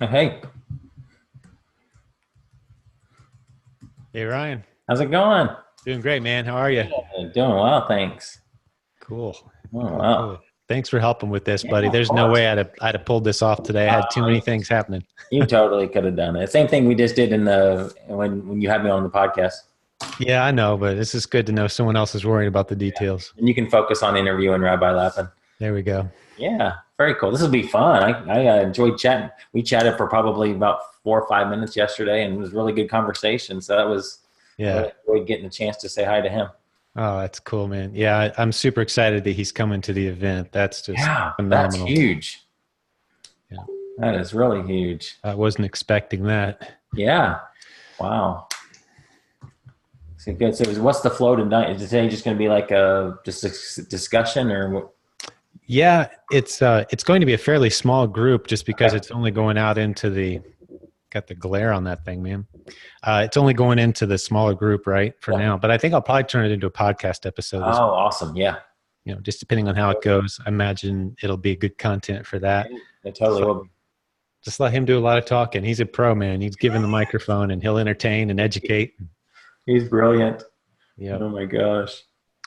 Hey, Hey Ryan, how's it going? doing great, man. How are you? Doing well, thanks. Cool, Oh, cool, well. cool. Thanks for helping with this, Yeah, buddy. of There's no course. way I'd have pulled this off today. I had too many things happening. You totally could have done it. Same thing we just did in the when you had me on the podcast. Yeah, I know, but this is good to know someone else is worrying about the details. And you can focus on interviewing Rabbi Lapin. There we go. Yeah, very cool. This will be fun. I enjoyed chatting. We chatted for probably about 4 or 5 minutes yesterday, and it was really good conversation. So I Yeah. really enjoyed getting a chance to say hi to him. Oh, that's cool, man. Yeah, I'm super excited that he's coming to the event. That's just Yeah, that's phenomenal. huge. Yeah, That is really huge. I wasn't expecting that. Yeah. Wow. So good. So what's the flow tonight? Is today just going to be like just a discussion or what? Yeah, it's going to be a fairly small group just because Okay. it's only going out into the got the glare on that thing, man. It's only going into the smaller group, right, for Yeah. now. But I think I'll probably turn it into a podcast episode as Oh, awesome. Yeah. just depending on how it goes. I imagine it'll be good content for that. It Just totally let, will just let him do a lot of talking. He's a pro, man. He's given the microphone and he'll entertain and be. educate. He's brilliant. Yep. Oh my gosh.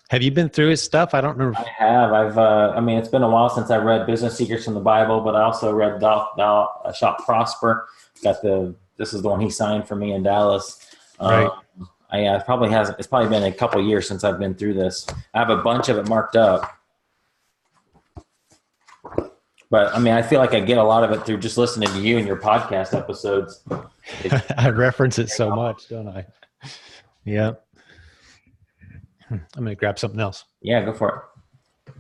Have you been through his stuff? I don't remember. I have. I mean, it's been a while since I read Business Secrets from the Bible, but I also read Thou Shalt Prosper. This is the one he signed for me in Dallas. Right. I probably hasn't, it's probably been a couple years since I've been through this. I have a bunch of it marked up, but I mean, I feel like I get a lot of it through just listening to you and your podcast episodes. I reference it so much, don't I? Yeah. I'm going to grab something else. Yeah, go for it.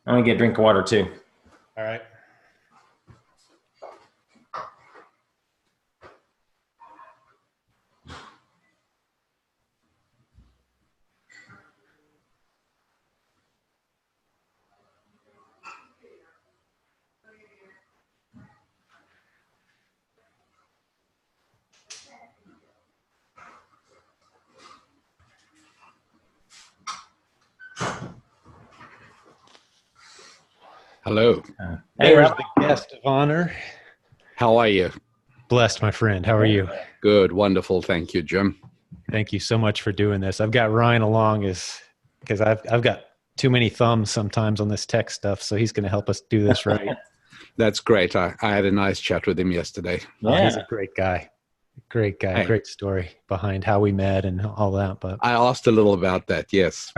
I'm gonna get a drink of water too. All right. Hello. Hey, There's Rob. the guest of honor. How are you? Blessed, my friend. How are you? Good. Wonderful. Thank you, Jim. Thank you so much for doing this. I've got Ryan along because I've got too many thumbs sometimes on this tech stuff, so he's going to help us do this right. That's great. I had a nice chat with him yesterday. Oh, he's Yeah. a great guy. Great guy. Hey. Great story behind how we met and all that. But I asked a little about that. Yes.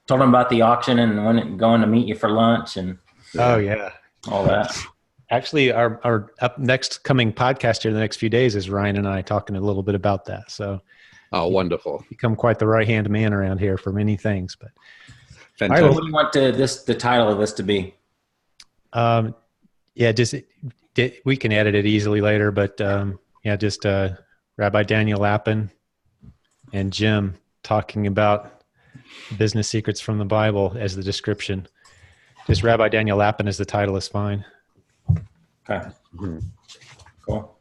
Told him about the auction and when going to meet you for lunch and oh yeah. all that. Actually, our up next coming podcast here in the next few days is Ryan and I talking a little bit about that. So Oh, wonderful. become quite the right hand man around here for many things. But All right, Fantastic. what do you want the title of this to be? yeah, just we can edit it easily later. But yeah, just Rabbi Daniel Lapin and Jim talking about business secrets from the Bible as the description. Just Rabbi Daniel Lapin as the title is fine. Okay, Mhm. cool.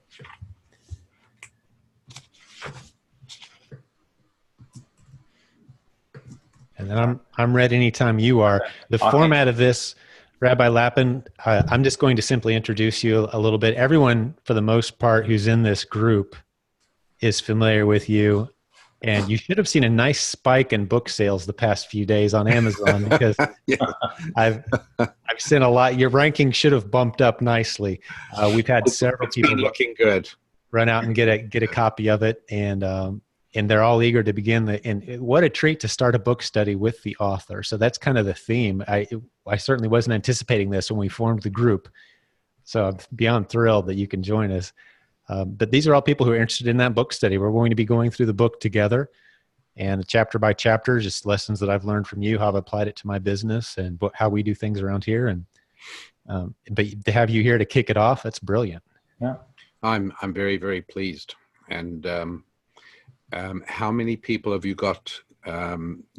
And then I'm ready anytime you are. The Okay. format of this, Rabbi Lapin, I'm just going to simply introduce you a little bit. Everyone, for the most part, who's in this group is familiar with you. And you should have seen a nice spike in book sales the past few days on Amazon because Yeah. I've seen a lot. Your ranking should have bumped up nicely. We've had several It's people been looking good. run out and get a copy of it, and they're all eager to begin. And what a treat to start a book study with the author. So that's kind of the theme. I certainly wasn't anticipating this when we formed the group, so I'm beyond thrilled that you can join us. But these are all people who are interested in that book study. We're going to be going through the book together, and chapter by chapter, just lessons that I've learned from you, how I've applied it to my business, and how we do things around here. And but to have you here to kick it off, that's brilliant. Yeah. I'm very, very pleased. And how many people have you got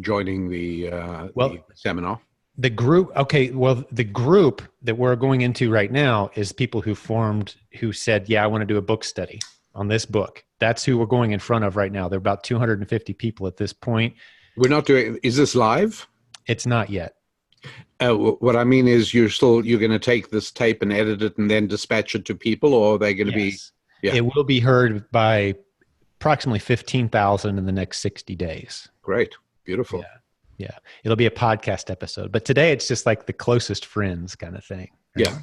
joining Well, the seminar? the group, okay, well, the group that we're going into right now is people who said, yeah, I want to do a book study on this book. That's who we're going in front of right now. There are about 250 people at this point. We're not doing. Is this live? It's not yet. What I mean is you're going to take this tape and edit it and then dispatch it to people, or are they going to be? Yeah. It will be heard by approximately 15,000 in the next 60 days. Great. Beautiful. Yeah. Yeah. It'll be a podcast episode, but today it's just like the closest friends kind of thing. Right? Yeah.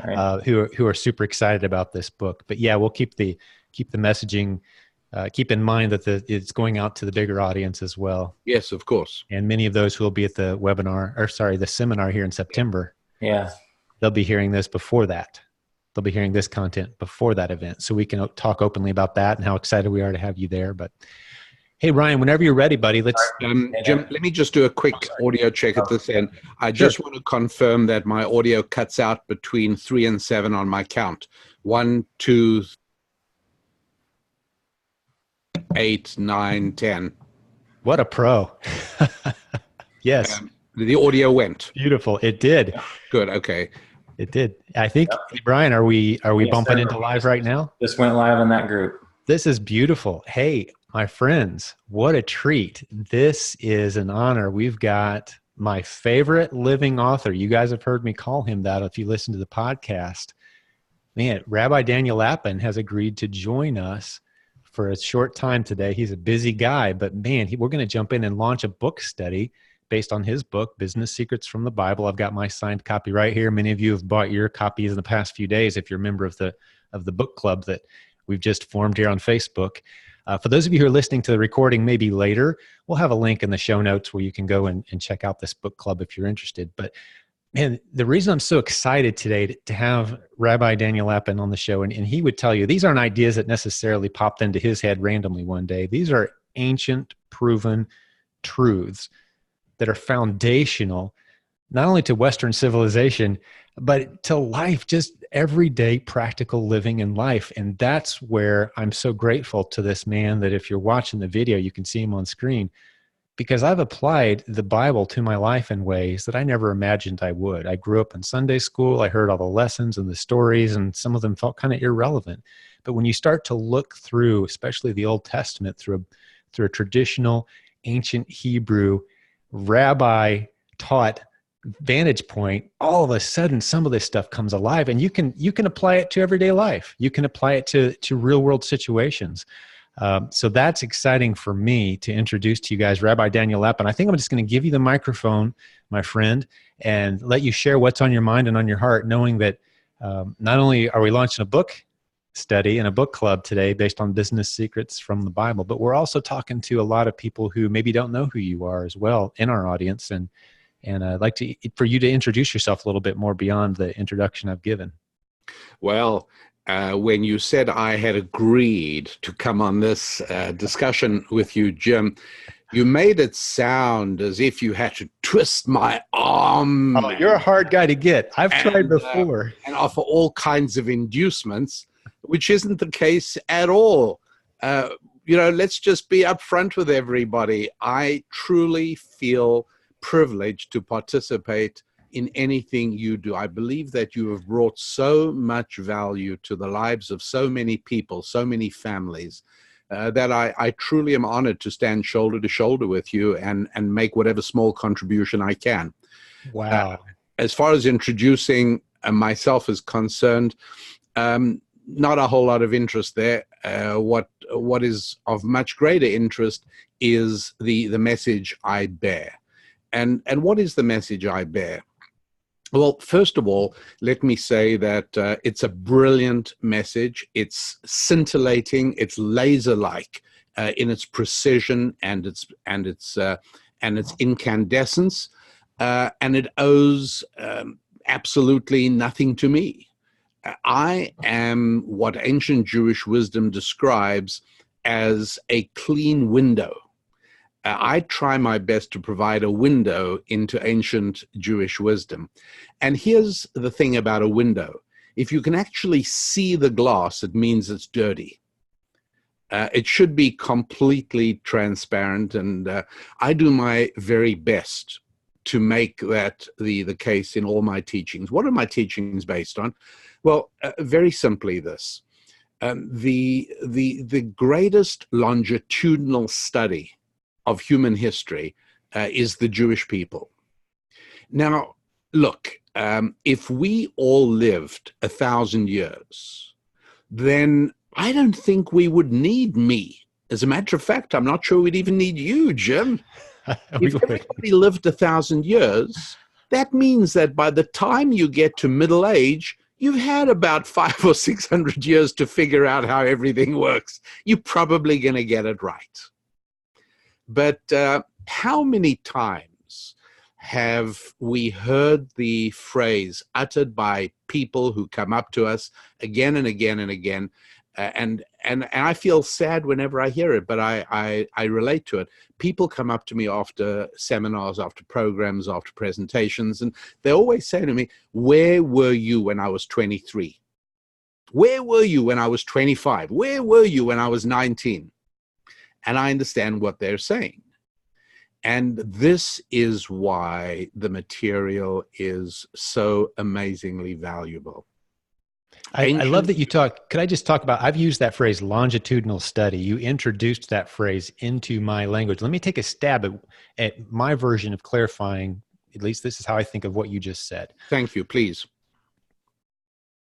Right. Who are super excited about this book. But yeah, we'll keep the messaging. Keep in mind that it's going out to the bigger audience as well. Yes, of course. And many of those who will be at the the seminar here in September. Yeah. They'll be hearing this before that. They'll be hearing this content before that event. So we can talk openly about that and how excited we are to have you there. But hey, Ryan, whenever you're ready, buddy, let's... Jim, let me just do a quick audio check at this end. I just want to confirm that my audio cuts out between 3 and 7 on my count. 1, 2, 8, 9, 10. What a pro. Yes. The audio went. Beautiful. It did. Good. Okay. It did. I think, Brian, are we Yes, bumping sir. into live right now? Just went live in that group. This is beautiful. Hey, my friends, what a treat. This is an honor. We've got my favorite living author. You guys have heard me call him that if you listen to the podcast. Man, Rabbi Daniel Lapin has agreed to join us for a short time today. He's a busy guy, but man, we're going to jump in and launch a book study based on his book, Business Secrets from the Bible. I've got my signed copy right here. Many of you have bought your copies in the past few days if you're a member of the book club that we've just formed here on Facebook. For those of you who are listening to the recording maybe later, we'll have a link in the show notes where you can go and check out this book club if you're interested. But man, the reason I'm so excited today to have Rabbi Daniel Lapin on the show, and he would tell you, these aren't ideas that necessarily popped into his head randomly one day. These are ancient, proven truths that are foundational, not only to Western civilization, but to life, just everyday practical living in life. And that's where I'm so grateful to this man that if you're watching the video, you can see him on screen, because I've applied the Bible to my life in ways that I never imagined I would. I grew up in Sunday school. I heard all the lessons and the stories, and some of them felt kind of irrelevant. But when you start to look through, especially the Old Testament, through a traditional ancient Hebrew rabbi taught vantage point, all of a sudden some of this stuff comes alive, and you can apply it to everyday life. You can apply it to real world situations. So that's exciting for me to introduce to you guys Rabbi Daniel Lapin. I think I'm just going to give you the microphone, my friend, and let you share what's on your mind and on your heart, knowing that not only are we launching a book study and a book club today based on business secrets from the Bible, but we're also talking to a lot of people who maybe don't know who you are as well in our audience. And I'd like for you to introduce yourself a little bit more beyond the introduction I've given. Well, when you said I had agreed to come on this discussion with you, Jim, you made it sound as if you had to twist my arm. Oh, you're a hard guy to get. I've tried before. And offer all kinds of inducements, which isn't the case at all. Let's just be upfront with everybody. I truly feel privileged to participate in anything you do. I believe that you have brought so much value to the lives of so many people, so many families, that I truly am honored to stand shoulder to shoulder with you and make whatever small contribution I can. Wow. As far as introducing myself is concerned, not a whole lot of interest there. What is of much greater interest is the message I bear. And what is the message I bear? Well, first of all, let me say that it's a brilliant message. It's scintillating. It's laser-like in its precision and its incandescence, and it owes absolutely nothing to me. I am what ancient Jewish wisdom describes as a clean window. I try my best to provide a window into ancient Jewish wisdom. And here's the thing about a window. If you can actually see the glass, it means it's dirty. It should be completely transparent, and I do my very best to make that the case in all my teachings. What are my teachings based on? Well, very simply this. The greatest longitudinal study of human history is the Jewish people. Now, Look, if we all lived 1,000 years, then I don't think we would need me. As a matter of fact, I'm not sure we'd even need you, Jim. We If would. everybody lived 1,000 years, that means that by the time you get to middle age, you've had about 500 or 600 years to figure out how everything works. You're probably going to get it right. But how many times have we heard the phrase uttered by people who come up to us again and again and again? And I feel sad whenever I hear it, but I relate to it. People come up to me after seminars, after programs, after presentations, and they always say to me, "Where were you when I was 23? Where were you when I was 25? Where were you when I was 19? And I understand what they're saying. And this is why the material is so amazingly valuable. I love that you talk. Could I just talk about, I've used that phrase, longitudinal study. You introduced that phrase into my language. Let me take a stab at my version of clarifying, at least this is how I think of what you just said. Thank you, please.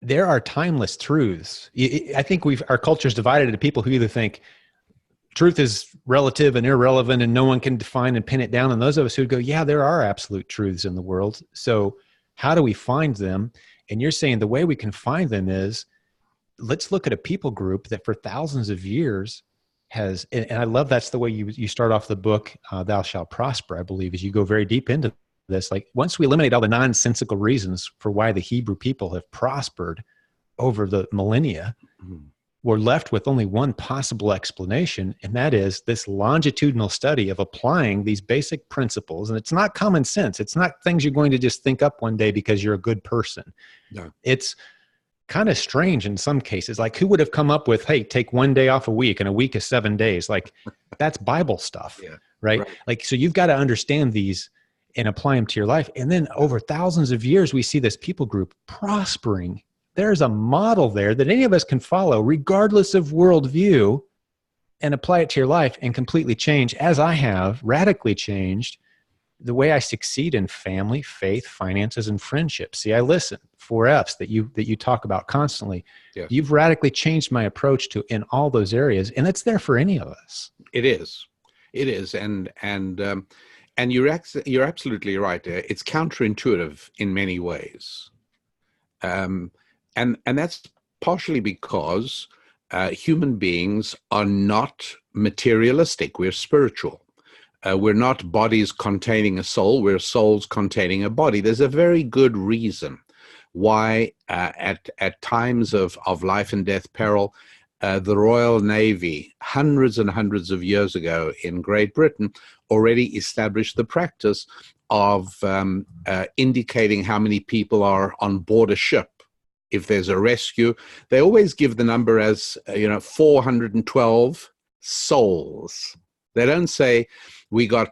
There are timeless truths. I think our culture is divided into people who either think truth is relative and irrelevant and no one can define and pin it down. And those of us who go, yeah, there are absolute truths in the world. So how do we find them? And you're saying the way we can find them is, let's look at a people group that for thousands of years has, and I love that's the way you start off the book, Thou Shalt Prosper, I believe, as you go very deep into this. Like, once we eliminate all the nonsensical reasons for why the Hebrew people have prospered over the millennia, we're left with only one possible explanation, and that is this longitudinal study of applying these basic principles. And it's not common sense. It's not things you're going to just think up one day because you're a good person. No. It's kind of strange in some cases. Like, who would have come up with, hey, take one day off a week and a week is 7 days? Like, that's Bible stuff, right? Like, so you've got to understand these and apply them to your life. And then over thousands of years, we see this people group prospering. There's a model there that any of us can follow regardless of worldview and apply it to your life and completely change, as I have radically changed the way I succeed in family, faith, finances, and friendship. See, I listen, 4 F's that you talk about constantly. Yes. You've radically changed my approach to in all those areas, and it's there for any of us. It is. It is. And you're absolutely right. It's counterintuitive in many ways. And that's partially because human beings are not materialistic. We're spiritual. We're not bodies containing a soul. We're souls containing a body. There's a very good reason why at times of life and death peril, the Royal Navy, hundreds and hundreds of years ago in Great Britain, already established the practice of indicating how many people are on board a ship. If there's a rescue, they always give the number as 412 souls. They don't say we got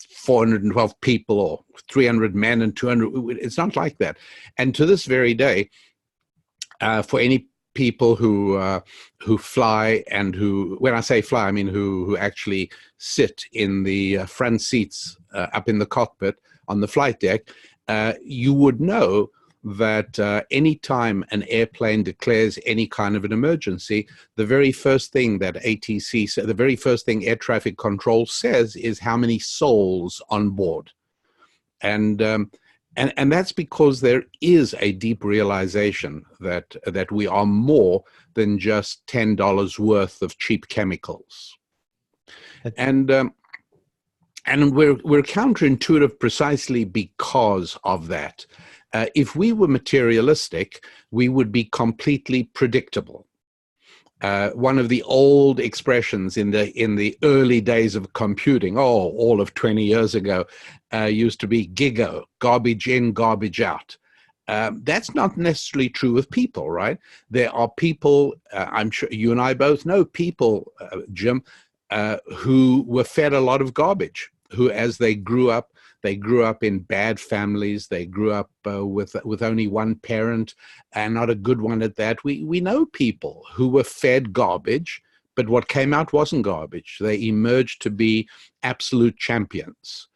412 people or 300 men and 200. It's not like that. And to this very day, for any people who fly and who, when I say fly, I mean who actually sit in the front seats up in the cockpit on the flight deck, you would know that any time an airplane declares any kind of an emergency, the very first thing that ATC, the very first thing air traffic control says is how many souls on board. And that's because there is a deep realization that we are more than just $10 worth of cheap chemicals. And we're counterintuitive precisely because of that. If we were materialistic, we would be completely predictable. One of the old expressions in the early days of computing, all of 20 years ago, used to be GIGO, garbage in, garbage out. That's not necessarily true of people, right? There are people, I'm sure you and I both know people, Jim, who were fed a lot of garbage, who as they grew up in bad families. They grew up with only one parent, and not a good one at that. We know people who were fed garbage, but what came out wasn't garbage. They emerged to be absolute champions.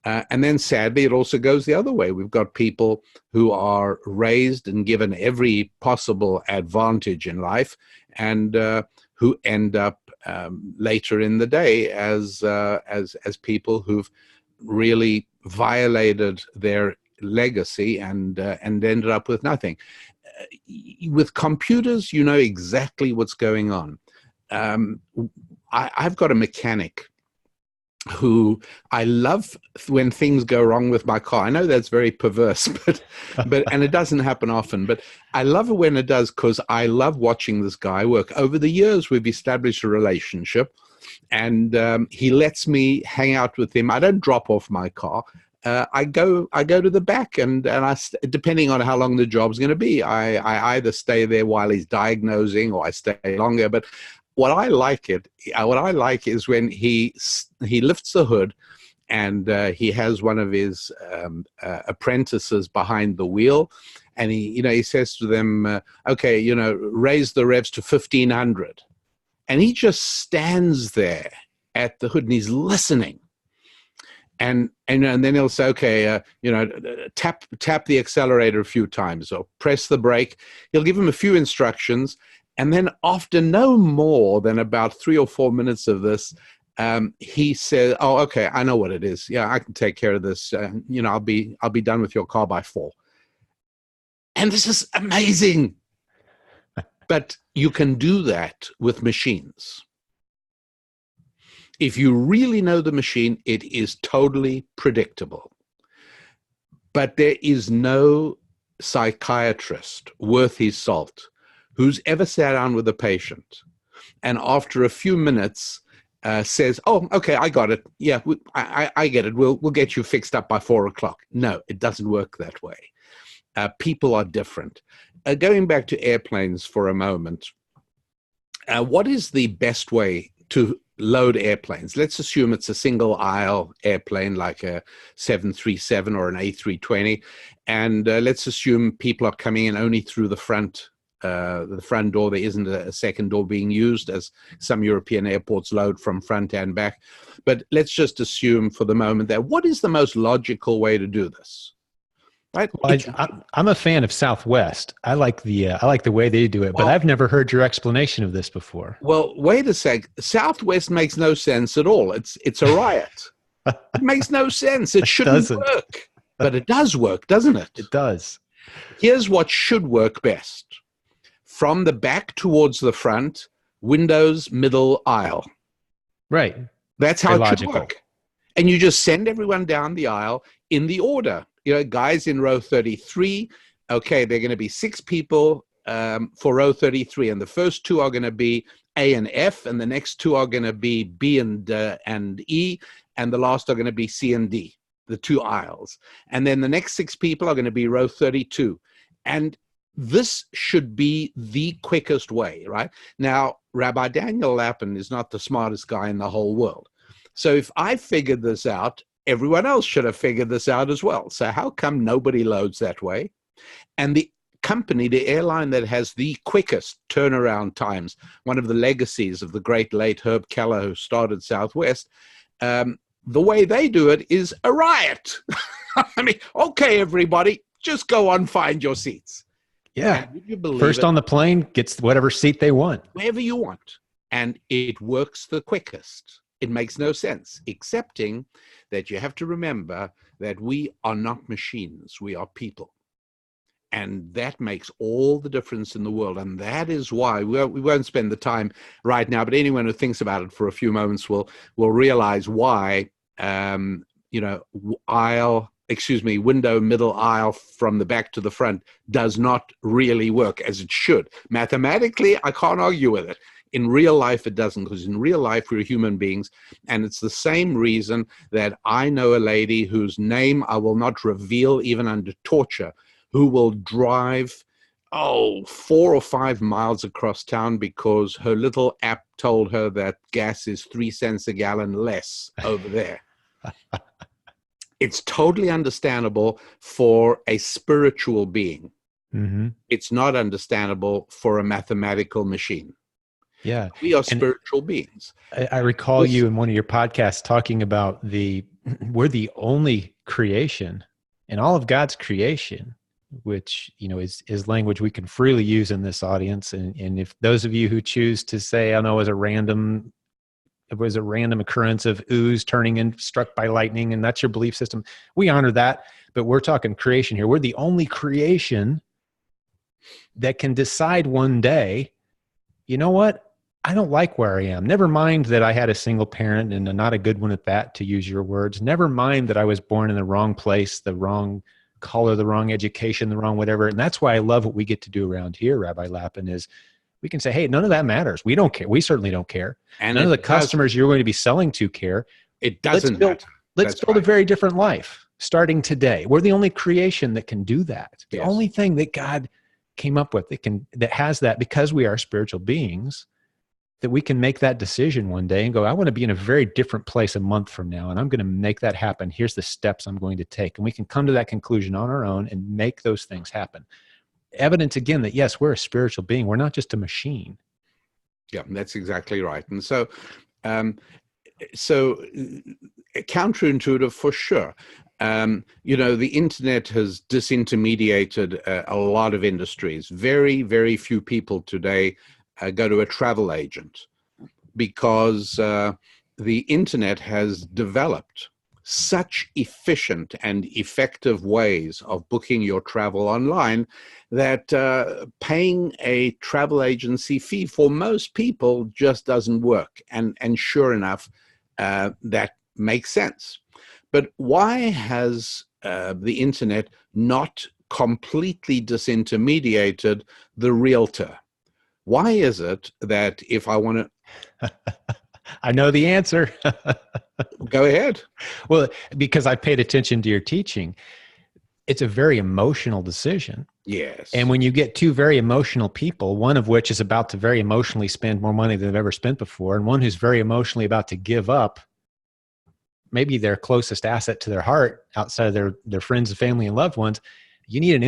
And then sadly, it also goes the other way. We've got people who are raised and given every possible advantage in life, and who end up later in the day as people who've really violated their legacy and ended up with nothing. With computers, you know exactly what's going on. I've got a mechanic who I love when things go wrong with my car. I know that's very perverse, but and it doesn't happen often, but I love it when it does, because I love watching this guy work. Over the years, we've established a relationship, and he lets me hang out with him. I don't drop off my car. I go to the back, and depending on how long the job's going to be, I either stay there while he's diagnosing, or I stay longer. But what I like is when he lifts the hood, and he has one of his apprentices behind the wheel, and he says to them, "Okay, raise the revs to 1500," and he just stands there at the hood and he's listening. And then he'll say, "Okay, tap the accelerator a few times, or press the brake." He'll give him a few instructions, and then after no more than about 3 or 4 minutes of this, he says, "Oh, okay, I know what it is. Yeah, I can take care of this. I'll be done with your car by 4." And this is amazing. But you can do that with machines. If you really know the machine, it is totally predictable. But there is no psychiatrist worth his salt who's ever sat down with a patient and after a few minutes says, "Oh, okay, I got it. Yeah, I get it. We'll get you fixed up by 4 o'clock." No, it doesn't work that way. People are different. Going back to airplanes for a moment, what is the best way to load airplanes? Let's assume it's a single aisle airplane like a 737 or an A320, and let's assume people are coming in only through the front door. There isn't a second door being used, as some European airports load from front and back. But let's just assume for the moment that what is the most logical way to do this? Right? Well, I'm a fan of Southwest. I like the way they do it, but I've never heard your explanation of this before. Well, wait a sec. Southwest makes no sense at all. It's a riot. It makes no sense. It shouldn't work, but it does work, doesn't it? It does. Here's what should work best: from the back towards the front, windows, middle aisle. Right. That's how it should work. And you just send everyone down the aisle in the order. Guys in row 33, okay, they're going to be 6 people for row 33, and the first 2 are going to be A and F, and the next 2 are going to be B and E, and the last are going to be C and D, the 2 aisles. And then the next 6 people are going to be row 32. And this should be the quickest way, right? Now, Rabbi Daniel Lapin is not the smartest guy in the whole world. So if I figured this out, everyone else should have figured this out as well. So how come nobody loads that way? And the company, the airline that has the quickest turnaround times, one of the legacies of the great late Herb Keller, who started Southwest, the way they do it is a riot. I mean, okay, everybody, just go on, find your seats. Yeah. First on the plane gets whatever seat they want. Wherever you want. And it works the quickest. It makes no sense, excepting that you have to remember that we are not machines. We are people. And that makes all the difference in the world. And that is why we won't spend the time right now, but anyone who thinks about it for a few moments will realize why, window, middle aisle from the back to the front does not really work as it should. Mathematically, I can't argue with it. In real life, it doesn't, because in real life, we're human beings. And it's the same reason that I know a lady whose name I will not reveal even under torture, who will drive, 4 or 5 miles across town because her little app told her that gas is 3 cents a gallon less over there. It's totally understandable for a spiritual being. Mm-hmm. It's not understandable for a mathematical machine. Yeah. We are spiritual beings. I recall you in one of your podcasts talking about the we're the only creation in all of God's creation, which, is language we can freely use in this audience. And if those of you who choose to say, I know it was a random occurrence of ooze turning and struck by lightning, and that's your belief system, we honor that. But we're talking creation here. We're the only creation that can decide one day, you know what? I don't like where I am. Never mind that I had a single parent, and not a good one at that, to use your words. Never mind that I was born in the wrong place, the wrong color, the wrong education, the wrong whatever. And that's why I love what we get to do around here, Rabbi Lapin, is we can say, hey, none of that matters. We don't care. We certainly don't care. And none of the customers you're going to be selling to care. It doesn't matter. Let's build a very different life starting today. We're the only creation that can do that. The only thing that God came up with that has that, because we are spiritual beings, that we can make that decision one day and go, I want to be in a very different place a month from now, and I'm going to make that happen. Here's the steps I'm going to take. And we can come to that conclusion on our own and make those things happen. Evidence again that, yes, we're a spiritual being. We're not just a machine. Yeah, that's exactly right. And so counterintuitive for sure. The internet has disintermediated a lot of industries. Very, very few people today go to a travel agent, because the internet has developed such efficient and effective ways of booking your travel online that paying a travel agency fee for most people just doesn't work. And sure enough, that makes sense. But why has the internet not completely disintermediated the realtor? Why is it that if I want to... I know the answer. Go ahead. Well, because I paid attention to your teaching. It's a very emotional decision. Yes. And when you get two very emotional people, one of which is about to very emotionally spend more money than they've ever spent before, and one who's very emotionally about to give up maybe their closest asset to their heart outside of their friends and family and loved ones, you need an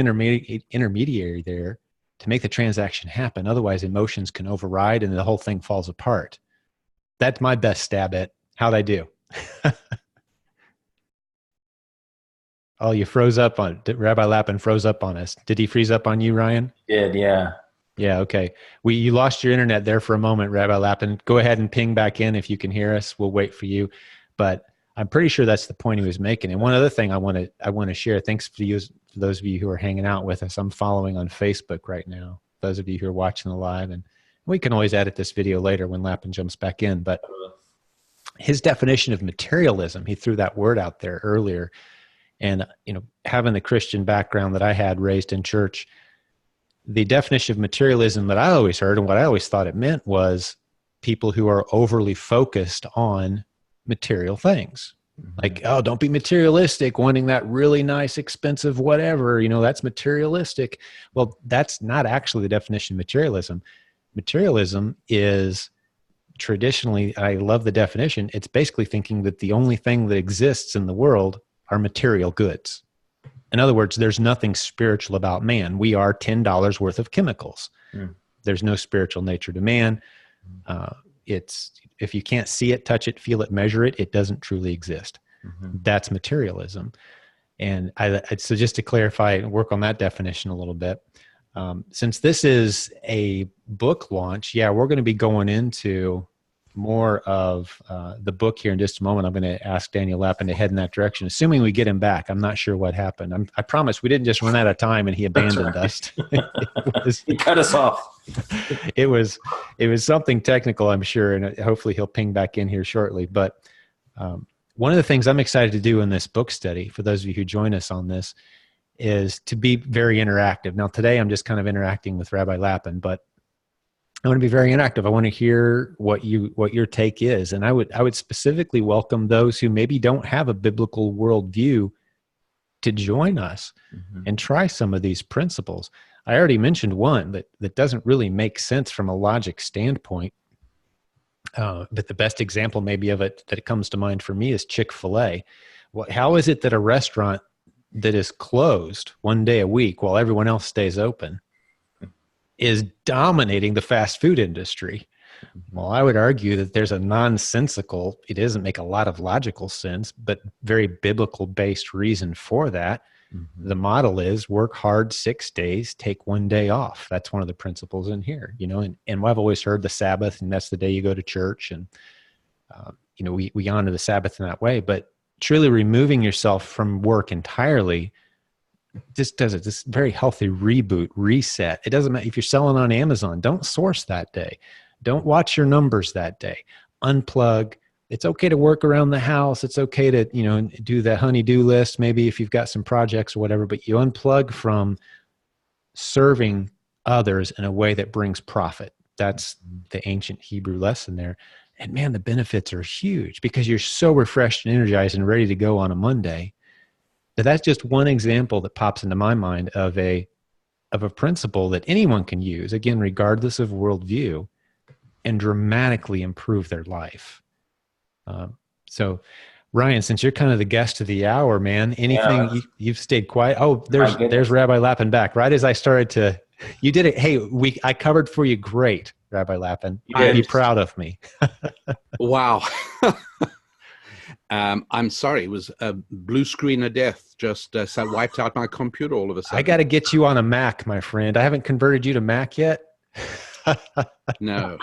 intermediary there to make the transaction happen. Otherwise, emotions can override and the whole thing falls apart. That's my best stab at how'd I do. Oh, you froze up on Rabbi Lapin froze up on us. Did he freeze up on you, Ryan? He did, yeah. Yeah, okay. You lost your internet there for a moment, Rabbi Lapin. Go ahead and ping back in if you can hear us. We'll wait for you. But I'm pretty sure that's the point he was making. And one other thing I want to share. Thanks for those of you who are hanging out with us. I'm following on Facebook right now. Those of you who are watching the live, and we can always edit this video later when Lapin jumps back in. But his definition of materialism, he threw that word out there earlier. And having the Christian background that I had, raised in church, the definition of materialism that I always heard and what I always thought it meant was people who are overly focused on material things. Mm-hmm. Like, oh, don't be materialistic, wanting that really nice, expensive, whatever, that's materialistic. Well, that's not actually the definition of materialism. Materialism is traditionally, I love the definition, it's basically thinking that the only thing that exists in the world are material goods. In other words, there's nothing spiritual about man. We are $10 worth of chemicals. Mm. There's no spiritual nature to man. It's, if you can't see it, touch it, feel it, measure it, it doesn't truly exist. Mm-hmm. That's materialism. And so just to clarify and work on that definition a little bit, since this is a book launch, we're going to be going into more of the book here in just a moment. I'm going to ask Daniel Lapin to head in that direction, assuming we get him back. I'm not sure what happened. I promise we didn't just run out of time and he abandoned us. He cut us off. It was something technical, I'm sure, and hopefully he'll ping back in here shortly. But one of the things I'm excited to do in this book study, for those of you who join us on this, is to be very interactive. Now, today I'm just kind of interacting with Rabbi Lapin, but I want to be very interactive. I want to hear what your take is. And I would specifically welcome those who maybe don't have a biblical worldview to join us and try some of these principles. I already mentioned one that doesn't really make sense from a logic standpoint. But the best example maybe of it that comes to mind for me is Chick-fil-A. How is it that a restaurant that is closed one day a week while everyone else stays open is dominating the fast food industry? Well, I would argue that there's a nonsensical, it doesn't make a lot of logical sense, but very biblical based reason for that. The model is work hard 6 days, take 1 day off. That's one of the principles in here, and I've always heard the Sabbath, and that's the day you go to church. And, we honor the Sabbath in that way, but truly removing yourself from work entirely just does it. This very healthy reboot, reset. It doesn't matter if you're selling on Amazon, don't source that day. Don't watch your numbers that day. Unplug. It's okay to work around the house. It's okay to, do the honey-do list, maybe if you've got some projects or whatever, but you unplug from serving others in a way that brings profit. That's the ancient Hebrew lesson there. And man, the benefits are huge because you're so refreshed and energized and ready to go on a Monday. That's just one example that pops into my mind of a principle that anyone can use, again, regardless of worldview, and dramatically improve their life. So, Ryan, since you're kind of the guest of the hour, man, anything you've stayed quiet. Oh, there's Rabbi Lapin back. Right as I started to, you did it. Hey, I covered for you. Great, Rabbi Lapin. You'd be proud of me. Wow. I'm sorry. It was a blue screen of death. Just wiped out my computer all of a sudden. I got to get you on a Mac, my friend. I haven't converted you to Mac yet. No.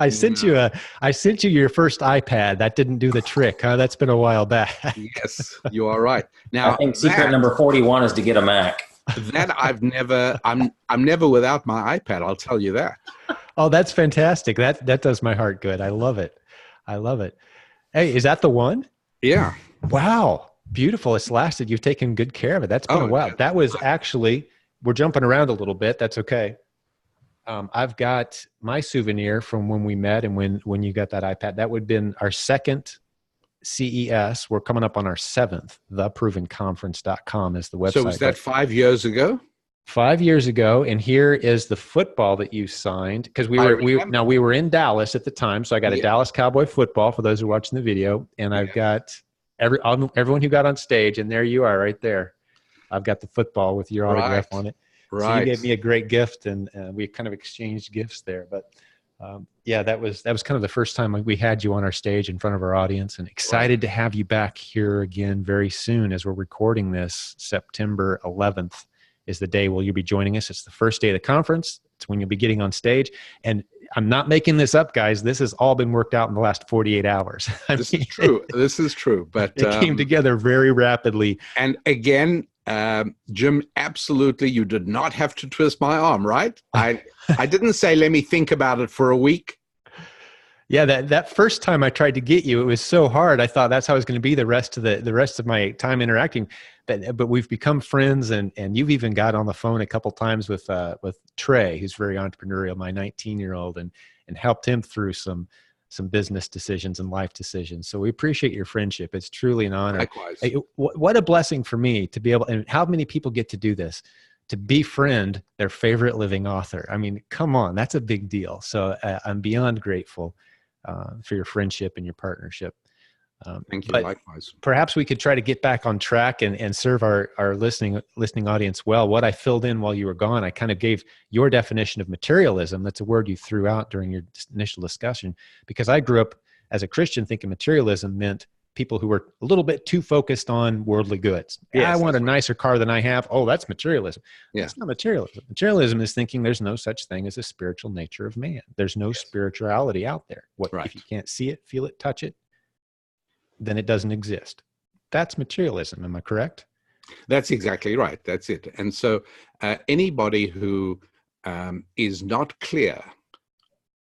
I sent you your first iPad. That didn't do the trick, huh? That's been a while back. Yes, you are right. Now, I think secret number 41 is to get a Mac. That I'm never without my iPad. I'll tell you that. Oh, that's fantastic. That does my heart good. I love it. Hey, is that the one? Yeah. Wow. Beautiful. It's lasted. You've taken good care of it. That's been a while. That was actually, we're jumping around a little bit. That's okay. I've got my souvenir from when we met and when you got that iPad. That would have been our second CES. We're coming up on our seventh. TheProvenConference.com is the website. So was that 5 years ago? 5 years ago, and here is the football that you signed, because we were in Dallas at the time, so I got a Dallas Cowboy football for those who are watching the video, and I've got everyone who got on stage, and there you are right there. I've got the football with your autograph on it. Right. So you gave me a great gift, and we kind of exchanged gifts there. But that was kind of the first time we had you on our stage in front of our audience, and excited to have you back here again very soon as we're recording this. September 11th is the day you'll be joining us. It's the first day of the conference. It's when you'll be getting on stage. And I'm not making this up, guys. This has all been worked out in the last 48 hours. This is true. This is true. But it came together very rapidly. And again, Jim, absolutely, you did not have to twist my arm, right? I didn't say, let me think about it for a week. Yeah, that first time I tried to get you, it was so hard. I thought that's how it was going to be the rest of my time interacting. But we've become friends, and you've even got on the phone a couple times with Trey, who's very entrepreneurial, my 19-year-old, and helped him through some business decisions and life decisions. So we appreciate your friendship. It's truly an honor. Likewise. What a blessing for me to be able, and how many people get to do this, to befriend their favorite living author. I mean, come on, that's a big deal. So I'm beyond grateful for your friendship and your partnership. Thank you. Likewise. Perhaps we could try to get back on track and serve our listening audience well. What I filled in while you were gone, I kind of gave your definition of materialism. That's a word you threw out during your initial discussion, because I grew up as a Christian thinking materialism meant people who were a little bit too focused on worldly goods. Yes, I want a nicer car than I have. Oh, that's materialism. Yeah. That's not materialism. Materialism is thinking there's no such thing as a spiritual nature of man. There's no spirituality out there. If you can't see it, feel it, touch it, then it doesn't exist. That's materialism. Am I correct? That's exactly right. That's it. And so anybody who is not clear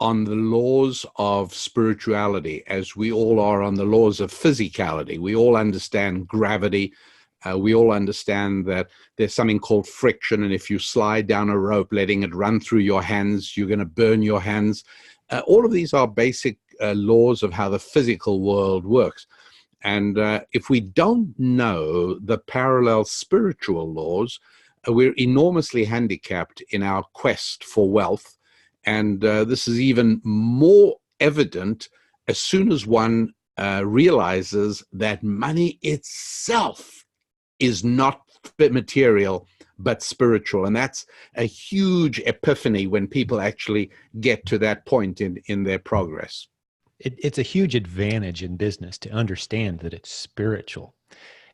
on the laws of spirituality, as we all are on the laws of physicality, we all understand gravity. We all understand that there's something called friction. And if you slide down a rope, letting it run through your hands, you're going to burn your hands. All of these are basic laws of how the physical world works. And if we don't know the parallel spiritual laws, we're enormously handicapped in our quest for wealth. And this is even more evident as soon as one realizes that money itself is not material but spiritual. And that's a huge epiphany when people actually get to that point in their progress. It's a huge advantage in business to understand that it's spiritual.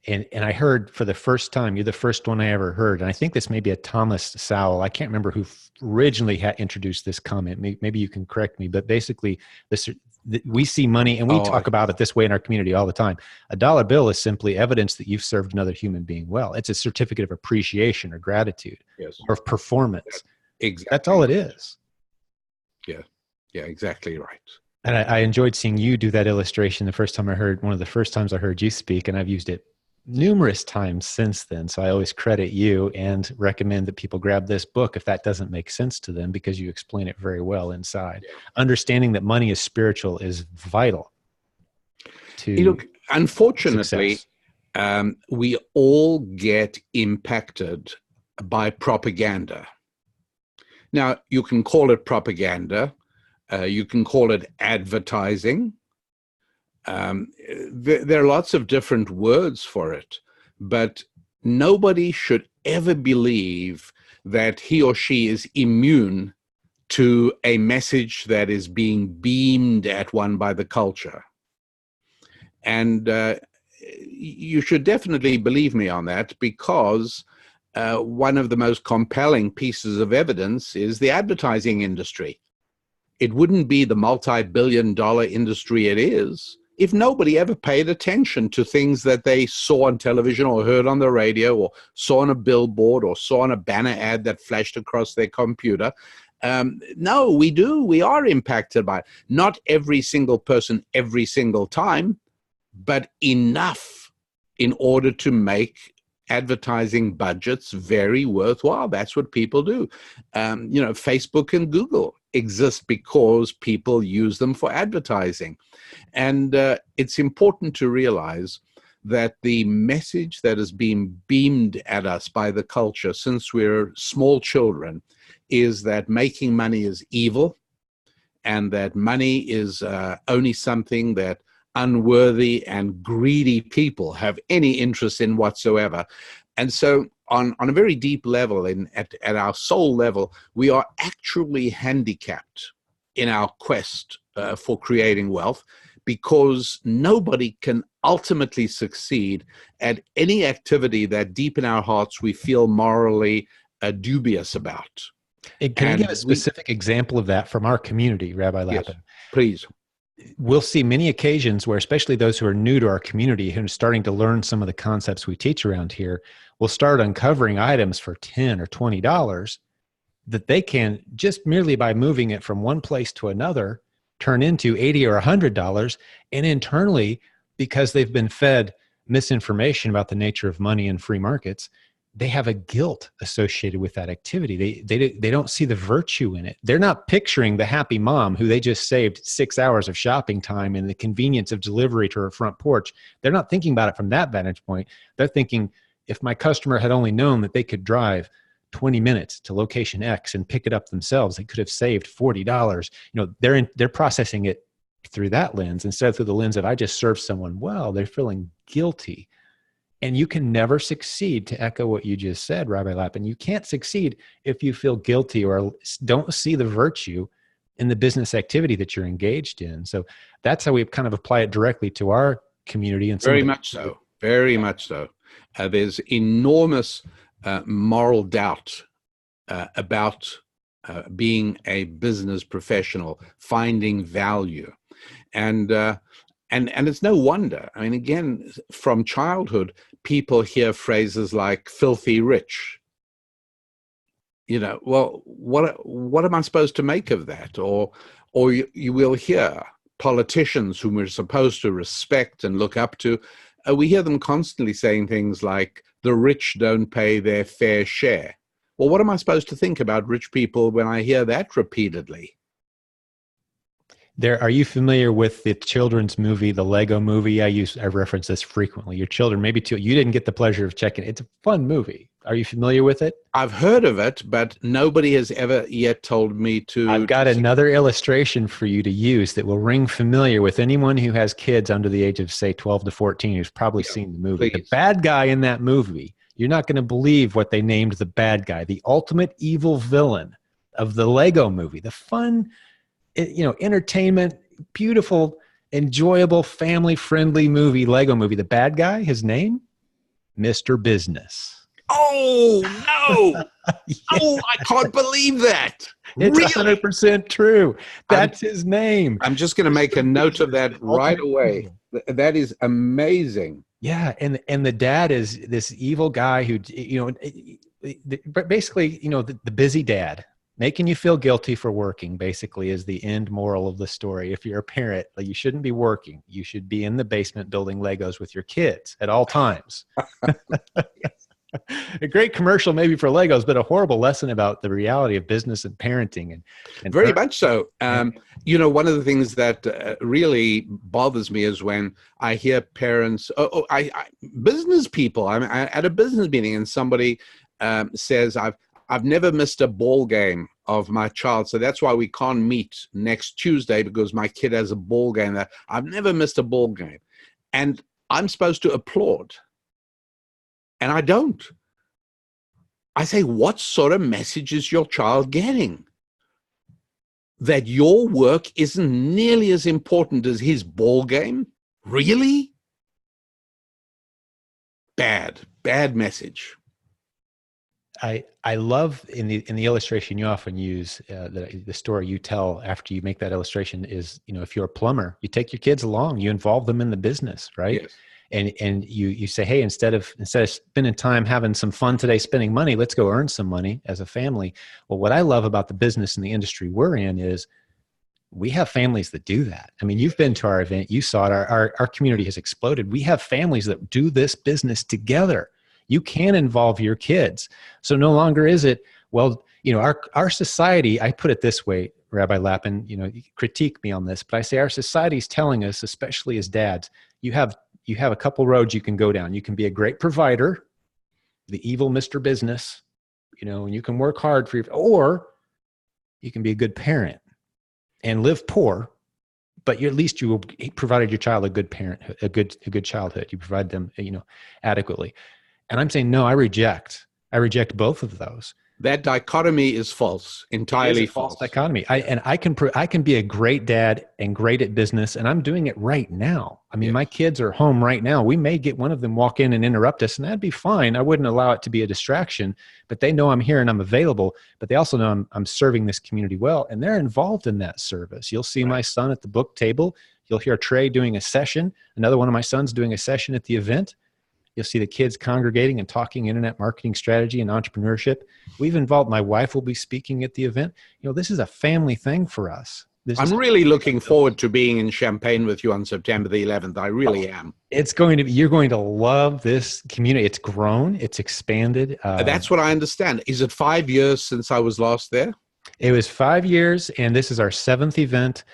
And I heard for the first time, you're the first one I ever heard, and I think this may be a Thomas Sowell. I can't remember who originally had introduced this comment. Maybe you can correct me, but basically we see money, and we talk about it this way in our community all the time. A dollar bill is simply evidence that you've served another human being well. It's a certificate of appreciation or gratitude, yes, or of performance. Exactly. That's all it is. Yeah, exactly right. And I enjoyed seeing you do that illustration one of the first times I heard you speak, and I've used it numerous times since then. So I always credit you and recommend that people grab this book if that doesn't make sense to them, because you explain it very well inside. Yeah. Understanding that money is spiritual is vital to unfortunately, we all get impacted by propaganda. Now, you can call it propaganda. You can call it advertising. There are lots of different words for it, but nobody should ever believe that he or she is immune to a message that is being beamed at one by the culture. And you should definitely believe me on that, because one of the most compelling pieces of evidence is the advertising industry. It wouldn't be the multi-billion-dollar industry it is if nobody ever paid attention to things that they saw on television or heard on the radio or saw on a billboard or saw on a banner ad that flashed across their computer. No, we do. We are impacted by it. Not every single person every single time, but enough in order to make advertising budgets very worthwhile. That's what people do. Facebook and Google exist because people use them for advertising. And it's important to realize that the message that is being beamed at us by the culture since we're small children is that making money is evil, and that money is only something that unworthy and greedy people have any interest in whatsoever. And so on a very deep level, at our soul level, we are actually handicapped in our quest for creating wealth, because nobody can ultimately succeed at any activity that deep in our hearts we feel morally dubious about. Can you give a specific example of that from our community, Rabbi Lapin? Yes, please. We'll see many occasions where, especially those who are new to our community and starting to learn some of the concepts we teach around here, will start uncovering items for $10 or $20 that they can, just merely by moving it from one place to another, turn into $80 or $100. And internally, because they've been fed misinformation about the nature of money and free markets, they have a guilt associated with that activity. They don't see the virtue in it. They're not picturing the happy mom who they just saved 6 hours of shopping time and the convenience of delivery to her front porch. They're not thinking about it from that vantage point. They're thinking, if my customer had only known that they could drive 20 minutes to location X and pick it up themselves, they could have saved $40. They're processing it through that lens instead of through the lens of, I just served someone well. They're feeling guilty. And you can never succeed, to echo what you just said, Rabbi Lapin. You can't succeed if you feel guilty or don't see the virtue in the business activity that you're engaged in. So that's how we kind of apply it directly to our community. And very much so. Very much so. There's enormous moral doubt about being a business professional, finding value. And it's no wonder. I mean, again, from childhood, people hear phrases like filthy rich. Well, what am I supposed to make of that? Or you will hear politicians whom we're supposed to respect and look up to. We hear them constantly saying things like, the rich don't pay their fair share. Well, what am I supposed to think about rich people when I hear that repeatedly? Are you familiar with the children's movie, the Lego movie? I reference this frequently. Your children, maybe too. You didn't get the pleasure of checking it. It's a fun movie. Are you familiar with it? I've heard of it, but nobody has ever yet told me to. I've got another illustration for you to use that will ring familiar with anyone who has kids under the age of, say, 12 to 14 who's probably seen the movie. Please. The bad guy in that movie, You're not going to believe what they named the bad guy, the ultimate evil villain of the Lego movie, the fun, entertainment, beautiful, enjoyable, family-friendly movie, Lego movie. The bad guy, his name, Mr. Business. Oh, no. Yeah. Oh, I can't believe that. It's Really? 100% true. That's his name. I'm just going to make a note of that right away. That is amazing. Yeah, and the dad is this evil guy who, basically, the busy dad, making you feel guilty for working, basically, is the end moral of the story. If you're a parent, you shouldn't be working. You should be in the basement building Legos with your kids at all times. A great commercial maybe for Legos, but a horrible lesson about the reality of business and parenting. And very much so. One of the things that really bothers me is when I hear parents, business people, I'm at a business meeting and somebody says, I've never missed a ball game of my child, so that's why we can't meet next Tuesday because my kid has a ball game. I've never missed a ball game. And I'm supposed to applaud. And I don't. I say, what sort of message is your child getting? That your work isn't nearly as important as his ball game? Really? Bad message. I love in the illustration you often use, the story you tell after you make that illustration is, if you're a plumber, you take your kids along, you involve them in the business, right? Yes. And you say, hey, instead of spending time having some fun today, spending money, let's go earn some money as a family. Well, what I love about the business and the industry we're in is we have families that do that. I mean, you've been to our event, you saw it, our community has exploded. We have families that do this business together. You can involve your kids. So no longer is it, well, our society, I put it this way, Rabbi Lapin, you critique me on this, but I say our society is telling us, especially as dads, you have a couple roads you can go down. You can be a great provider, the evil Mr. Business, and you can work hard or you can be a good parent and live poor, but at least you provided your child a good parenthood, a good childhood. You provide them, adequately. And I'm saying, no, I reject both of those. That dichotomy is false, entirely false. Dichotomy. I can be a great dad and great at business, and I'm doing it right now. I mean, my kids are home right now. We may get one of them walk in and interrupt us, and that'd be fine. I wouldn't allow it to be a distraction, but they know I'm here and I'm available, but they also know I'm serving this community well, and they're involved in that service. You'll see my son at the book table. You'll hear Trey doing a session, another one of my sons doing a session at the event. You'll see the kids congregating and talking internet marketing strategy and entrepreneurship. We've involved, my wife will be speaking at the event. This is a family thing for us. I'm really looking forward to being in Champaign with you on September the 11th. I really am. You're going to love this community. It's grown, it's expanded. That's what I understand. Is it 5 years since I was last there? It was 5 years, and this is our 7th event.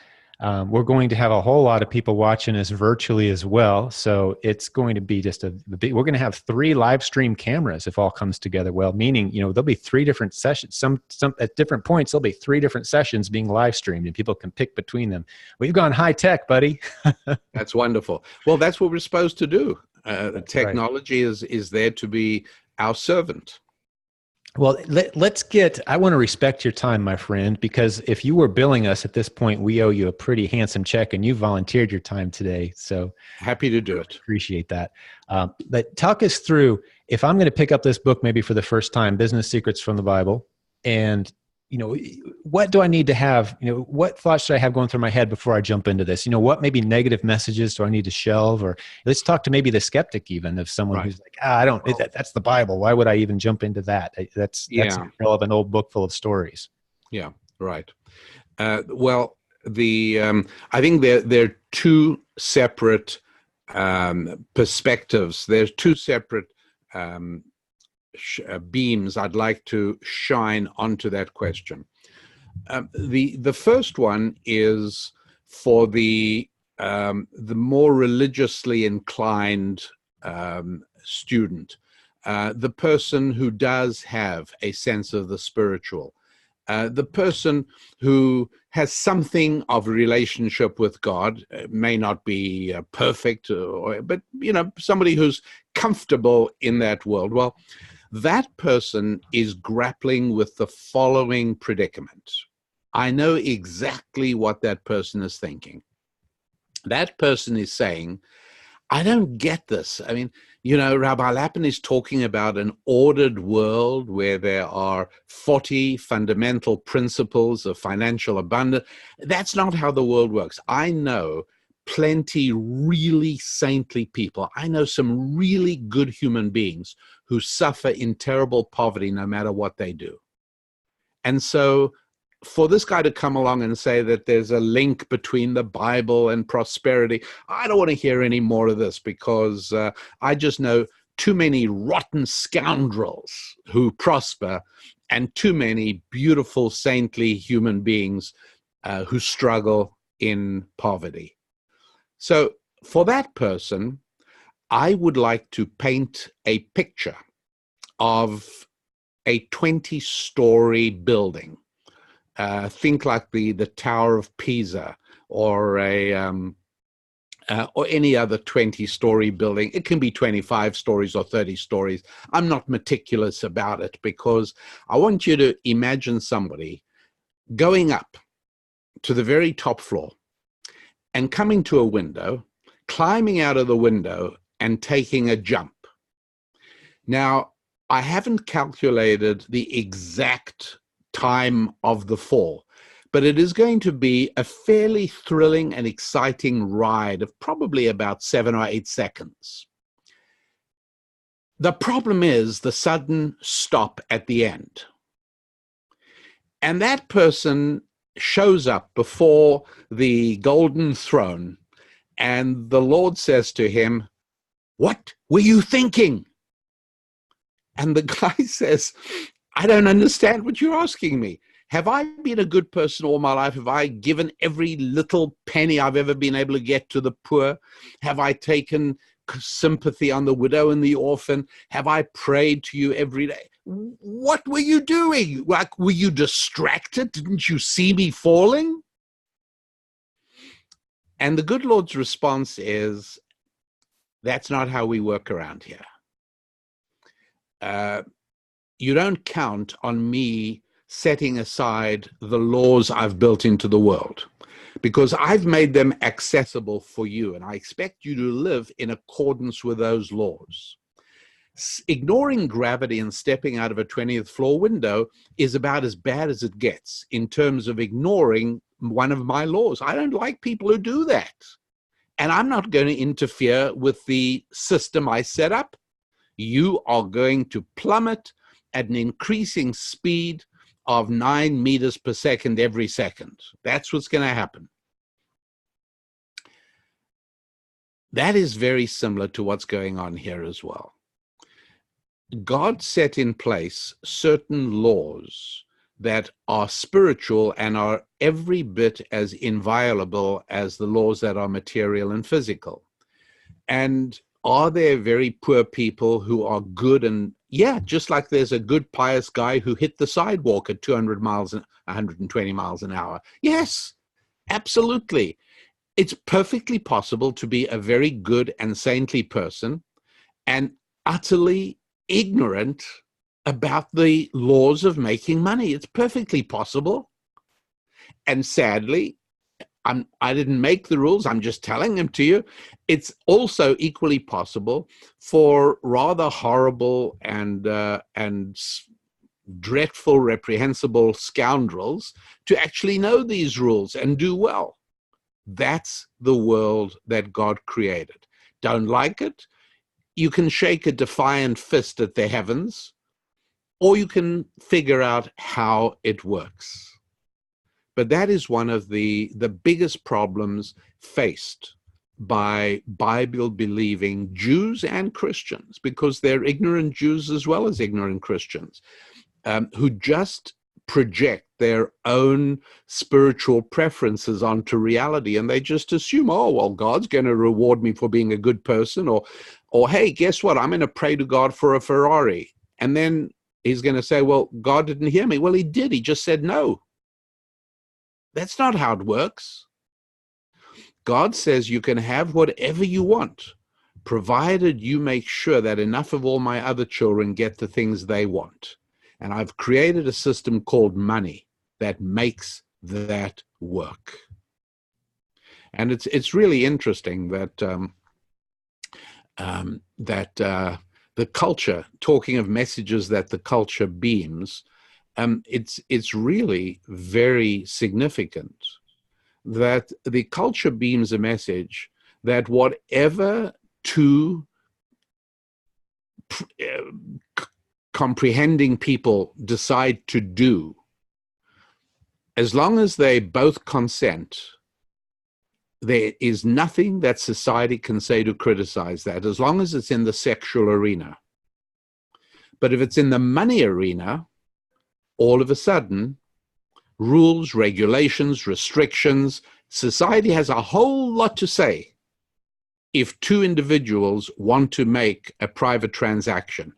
We're going to have a whole lot of people watching us virtually as well. So it's going to be just we're going to have 3 live stream cameras if all comes together well, meaning, there'll be 3 different sessions. Some at different points, there'll be 3 different sessions being live streamed and people can pick between them. We've gone high tech, buddy. That's wonderful. Well, that's what we're supposed to do. Technology right. is there to be our servant. Well, I want to respect your time, my friend, because if you were billing us at this point, we owe you a pretty handsome check, and you volunteered your time today. So happy to do it. Appreciate that. But talk us through, if I'm going to pick up this book, maybe for the first time, Business Secrets from the Bible, and what do I need to have, what thoughts should I have going through my head before I jump into this? What maybe negative messages do I need to shelve? Or let's talk to maybe the skeptic even, of someone who's like, that's the Bible. Why would I even jump into that? That's a relevant old book full of stories. Yeah, right. Well, I think there are 2 separate perspectives. There's 2 separate beams I'd like to shine onto that question. The first one is for the more religiously inclined student, the person who does have a sense of the spiritual. The person who has something of a relationship with God, may not be perfect, but somebody who's comfortable in that world. Well, that person is grappling with the following predicament. I know exactly what that person is thinking. That person is saying, I don't get this. I mean, Rabbi Lapin is talking about an ordered world where there are 40 fundamental principles of financial abundance. That's not how the world works. I know plenty really saintly people. I know some really good human beings who suffer in terrible poverty no matter what they do. And so for this guy to come along and say that there's a link between the Bible and prosperity, I don't want to hear any more of this, because I just know too many rotten scoundrels who prosper and too many beautiful, saintly human beings who struggle in poverty. So for that person, I would like to paint a picture of a 20-story building. Think like the Tower of Pisa, or or any other 20-story building. It can be 25 stories or 30 stories. I'm not meticulous about it, because I want you to imagine somebody going up to the very top floor and coming to a window, climbing out of the window and taking a jump. Now, I haven't calculated the exact time of the fall, but it is going to be a fairly thrilling and exciting ride of probably about 7 or 8 seconds. The problem is the sudden stop at the end. And that person shows up before the golden throne, and the Lord says to him, "What were you thinking?" And the guy says, "I don't understand what you're asking me. Have I been a good person all my life? Have I given every little penny I've ever been able to get to the poor? Have I taken sympathy on the widow and the orphan? Have I prayed to you every day? What were you doing? Like, were you distracted? Didn't you see me falling?" And the good Lord's response is, "That's not how we work around here. You don't count on me setting aside the laws I've built into the world, because I've made them accessible for you, and I expect you to live in accordance with those laws." Ignoring gravity and stepping out of a 20th floor window is about as bad as it gets in terms of ignoring one of my laws. I don't like people who do that. And I'm not going to interfere with the system I set up. You are going to plummet at an increasing speed of 9 meters per second every second. That's what's going to happen. That is very similar to what's going on here as well. God set in place certain laws that are spiritual and are every bit as inviolable as the laws that are material and physical. And are there very poor people who are good? And yeah, just like there's a good pious guy who hit the sidewalk at 200 miles and 120 miles an hour. Yes, absolutely. It's perfectly possible to be a very good and saintly person and utterly ignorant about the laws of making money. It's perfectly possible. And sadly, I didn't make the rules. I'm just telling them to you. It's also equally possible for rather horrible and dreadful, reprehensible scoundrels to actually know these rules and do well. That's the world that God created. Don't like it? You can shake a defiant fist at the heavens, or you can figure out how it works. But that is one of the biggest problems faced by Bible-believing Jews and Christians, because they're ignorant Jews as well as ignorant Christians, who just project their own spiritual preferences onto reality, and they just assume, oh, well, God's going to reward me for being a good person, or hey, guess what? I'm going to pray to God for a Ferrari. And then he's going to say, well, God didn't hear me. Well, he did. He just said no. That's not how it works. God says you can have whatever you want, provided you make sure that enough of all my other children get the things they want. And I've created a system called money that makes that work. And it's really interesting that the culture, talking of messages that the culture beams, it's really very significant that the culture beams a message that whatever two comprehending people decide to do, as long as they both consent, there is nothing that society can say to criticize that, as long as it's in the sexual arena. But if it's in the money arena, all of a sudden, rules, regulations, restrictions, society has a whole lot to say if two individuals want to make a private transaction.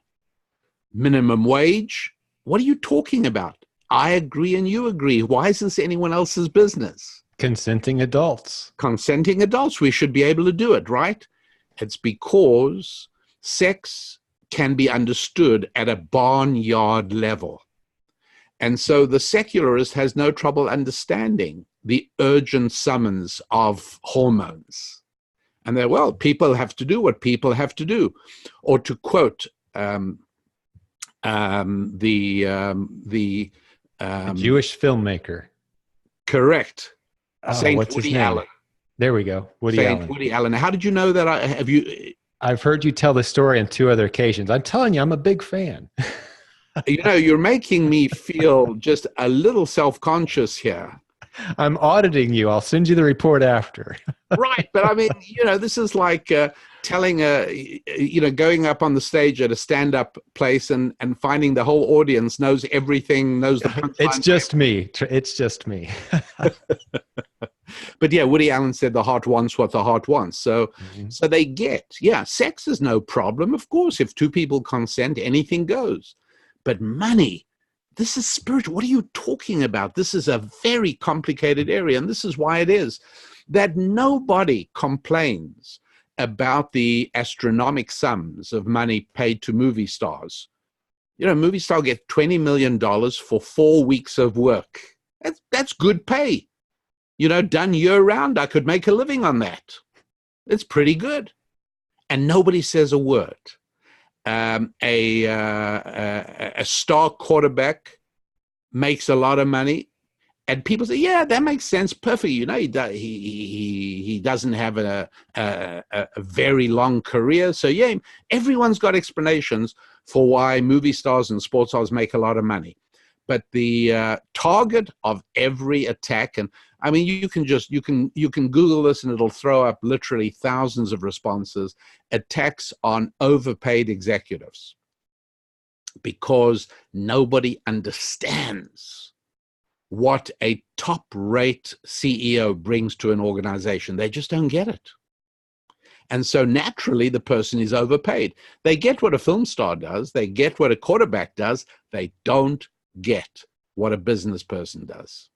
Minimum wage? What are you talking about? I agree and you agree. Why is this anyone else's business? Consenting adults. Consenting adults. We should be able to do it, right? It's because sex can be understood at a barnyard level. And so the secularist has no trouble understanding the urgent summons of hormones. And they're, well, people have to do what people have to do. Or to quote the Jewish filmmaker. Correct. Oh, Saint what's his Woody name? Allen. There we go. Saint Woody Allen. How did you know that? I've heard you tell the story on 2 other occasions. I'm telling you, I'm a big fan. You know, you're making me feel just a little self-conscious here. I'm auditing you. I'll send you the report after. Right. But I mean, you know, this is like telling going up on the stage at a stand-up place and finding the whole audience knows everything, knows the punchline. It's just me. It's just me. But yeah, Woody Allen said the heart wants what the heart wants. So, so they get, yeah, sex is no problem. Of course, if two people consent, anything goes. But money, this is spiritual. What are you talking about? This is a very complicated area. And this is why it is that nobody complains about the astronomical sums of money paid to movie stars. You know, movie star get $20 million for 4 weeks of work. That's good pay. You know, done year round, I could make a living on that. It's pretty good. And nobody says a word. A star quarterback makes a lot of money, and people say, "Yeah, that makes sense, perfect." You know, he doesn't have a very long career, so yeah, everyone's got explanations for why movie stars and sports stars make a lot of money. But the target of every attack, and I mean, you can Google this and it'll throw up literally thousands of responses, attacks on overpaid executives, because nobody understands what a top-rate CEO brings to an organization. They just don't get it. And so naturally, the person is overpaid. They get what a film star does. They get what a quarterback does. They don't get what a business person does.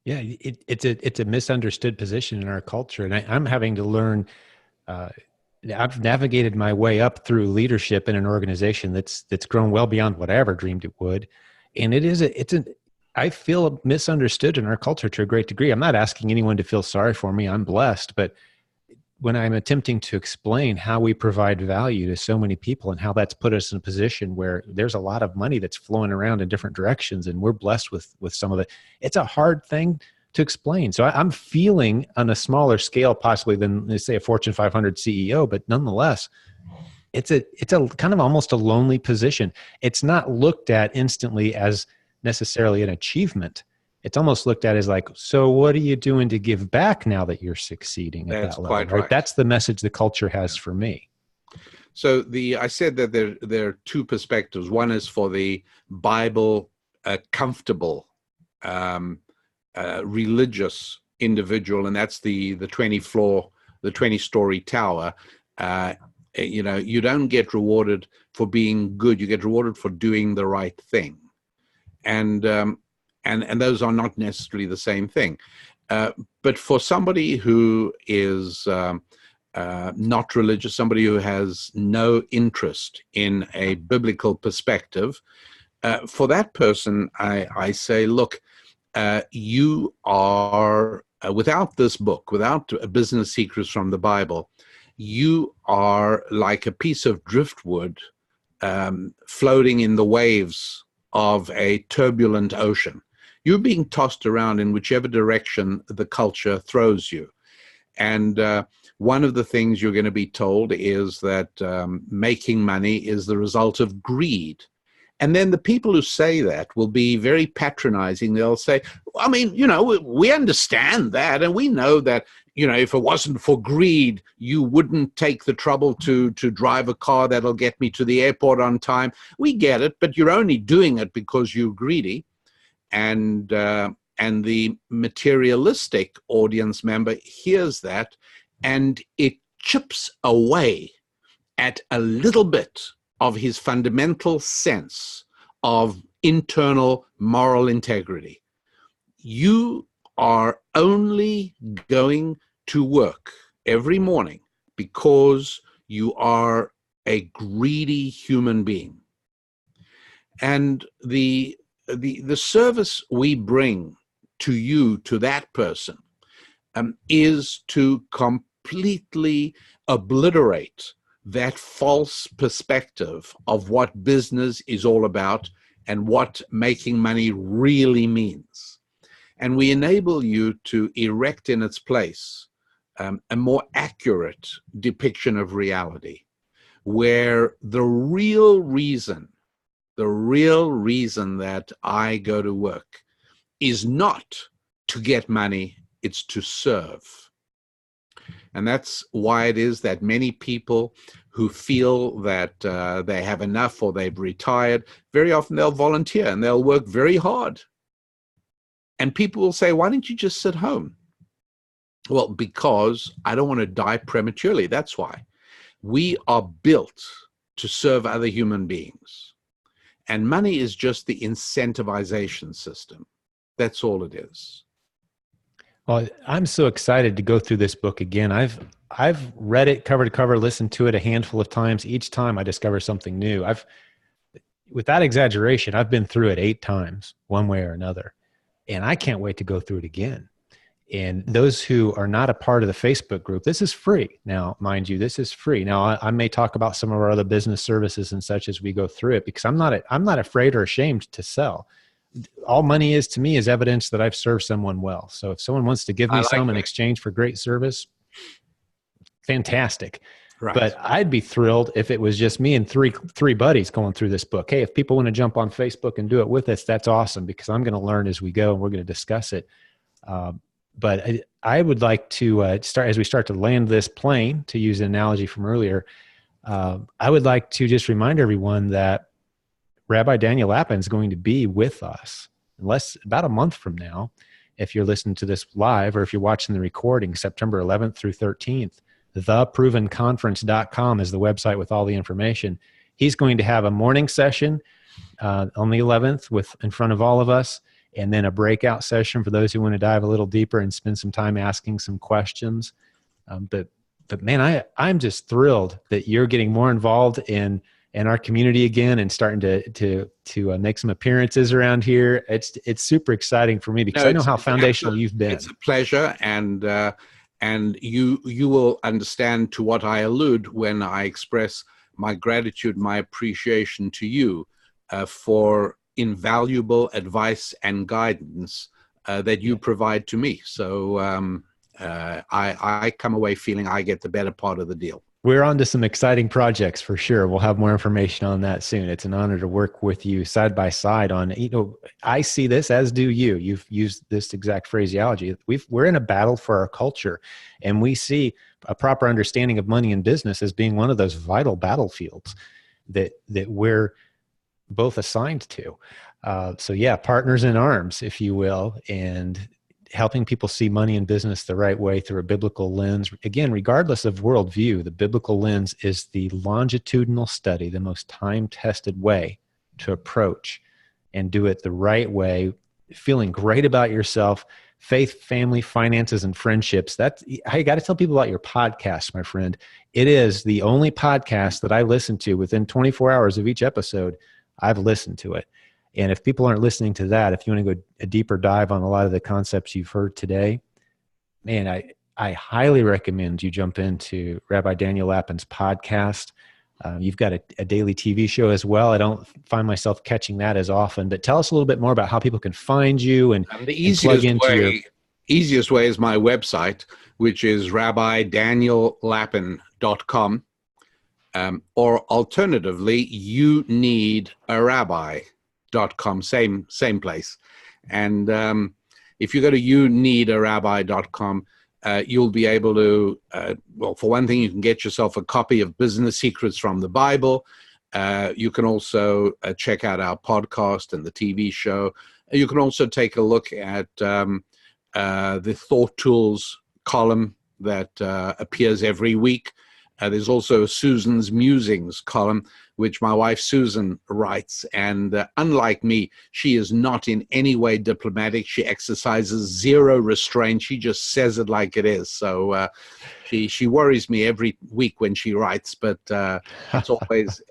Yeah, it's a misunderstood position in our culture, and I'm having to learn. I've navigated my way up through leadership in an organization that's grown well beyond what I ever dreamed it would, and I feel misunderstood in our culture to a great degree. I'm not asking anyone to feel sorry for me. I'm blessed, but when I'm attempting to explain how we provide value to so many people and how that's put us in a position where there's a lot of money that's flowing around in different directions and we're blessed with some of it, it's a hard thing to explain. So I'm feeling on a smaller scale possibly than, let's say, a Fortune 500 CEO, but nonetheless, it's a kind of almost a lonely position. It's not looked at instantly as necessarily an achievement. It's almost looked at as like, so what are you doing to give back now that you're succeeding at that level? Quite right. That's the message the culture has for me. So I said that there are two perspectives. One is for the Bible comfortable religious individual, and that's the 20-story tower. You don't get rewarded for being good. You get rewarded for doing the right thing. And those are not necessarily the same thing. But for somebody who is not religious, somebody who has no interest in a biblical perspective, for that person, I say, look, you are, without this book, without Business Secrets from the Bible, you are like a piece of driftwood floating in the waves of a turbulent ocean. You're being tossed around in whichever direction the culture throws you. And one of the things you're going to be told is that making money is the result of greed. And then the people who say that will be very patronizing. They'll say, I mean, we understand that. And we know that, if it wasn't for greed, you wouldn't take the trouble to drive a car that'll get me to the airport on time. We get it, but you're only doing it because you're greedy. And the materialistic audience member hears that, and it chips away at a little bit of his fundamental sense of internal moral integrity. You are only going to work every morning because you are a greedy human being. And the service we bring to you, to that person, is to completely obliterate that false perspective of what business is all about and what making money really means. And we enable you to erect in its place a more accurate depiction of reality, where the real reason that I go to work is not to get money, it's to serve. And that's why it is that many people who feel that they have enough or they've retired, very often they'll volunteer and they'll work very hard. And people will say, why don't you just sit home? Well, because I don't want to die prematurely. That's why. We are built to serve other human beings. And money is just the incentivization system. That's all it is. Well, I'm so excited to go through this book again. I've read it cover to cover, listened to it a handful of times. Each time I discover something new. Without exaggeration, I've been through it 8 times, one way or another. And I can't wait to go through it again. And those who are not a part of the Facebook group, this is free. Now, mind you, this is free. Now, I may talk about some of our other business services and such as we go through it, because I'm not afraid or ashamed to sell. All money is to me is evidence that I've served someone well. So if someone wants to give me some in exchange for great service, fantastic. Right. But I'd be thrilled if it was just me and three buddies going through this book. Hey, if people want to jump on Facebook and do it with us, that's awesome, because I'm going to learn as we go and we're going to discuss it. But I would like to start, as we start to land this plane, to use an analogy from earlier, I would like to just remind everyone that Rabbi Daniel Lapin is going to be with us about a month from now. If you're listening to this live or if you're watching the recording, September 11th through 13th, theprovenconference.com is the website with all the information. He's going to have a morning session on the 11th in front of all of us, and then a breakout session for those who want to dive a little deeper and spend some time asking some questions. But man, I'm just thrilled that you're getting more involved in our community again and starting to make some appearances around here. It's super exciting for me, because I know how foundational you've been. It's a pleasure, and you will understand to what I allude when I express my gratitude, my appreciation to you for invaluable advice and guidance that you provide to me. So I come away feeling I get the better part of the deal. We're on to some exciting projects for sure. We'll have more information on that soon. It's an honor to work with you side by side on, I see this, as do you. You've used this exact phraseology. We're in a battle for our culture, and we see a proper understanding of money and business as being one of those vital battlefields that we're both assigned to. So yeah, partners in arms, if you will. And helping people see money and business the right way through a biblical lens. Again, regardless of worldview, the biblical lens is the longitudinal study, the most time-tested way to approach and do it the right way, feeling great about yourself, faith, family, finances, and friendships. I got to tell people about your podcast, my friend. It is the only podcast that I listen to within 24 hours of each episode. I've listened to it. And if people aren't listening to that, if you want to go a deeper dive on a lot of the concepts you've heard today, man, I highly recommend you jump into Rabbi Daniel Lapin's podcast. You've got a daily TV show as well. I don't find myself catching that as often, but tell us a little bit more about how people can find you and the easiest way is my website, which is rabbidaniellapin.com, or alternatively, youneedarabbi.com, same place. And if you go to youneedarabbi.com, you'll be able to, well, for one thing, you can get yourself a copy of Business Secrets from the Bible. You can also check out our podcast and the TV show. You can also take a look at the Thought Tools column that appears every week. There's also Susan's Musings column, which my wife Susan writes. And unlike me, she is not in any way diplomatic. She exercises zero restraint. She just says it like it is. So she worries me every week when she writes, but it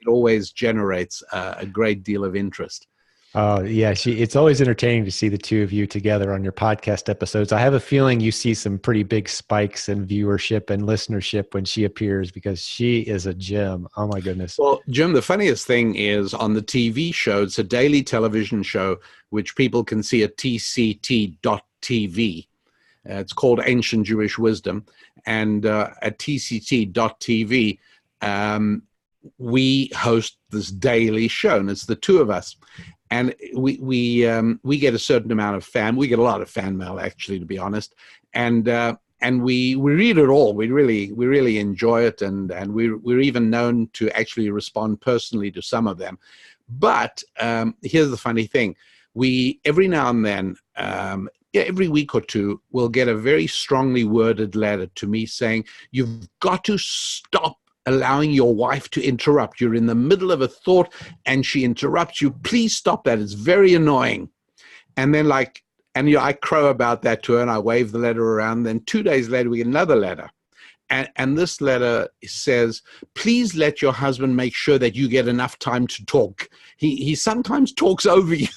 always generates a great deal of interest. Oh, yeah. It's always entertaining to see the two of you together on your podcast episodes. I have a feeling you see some pretty big spikes in viewership and listenership when she appears, because she is a gem. Oh, my goodness. Well, Jim, the funniest thing is on the TV show, it's a daily television show, which people can see at tct.tv. It's called Ancient Jewish Wisdom. And at tct.tv, we host this daily show, and it's the two of us. And we get a certain amount of we get a lot of fan mail, actually, to be honest. And we read it all. We really enjoy it, and we're even known to actually respond personally to some of them. But here's the funny thing: we every now and then, every week or two, we'll get a very strongly worded letter to me saying, "You've got to stop allowing your wife to interrupt. You're in the middle of a thought and she interrupts you. Please stop that. It's very annoying." And then I crow about that to her and I wave the letter around. Then 2 days later, we get another letter. And this letter says, "Please let your husband make sure that you get enough time to talk. He sometimes talks over you."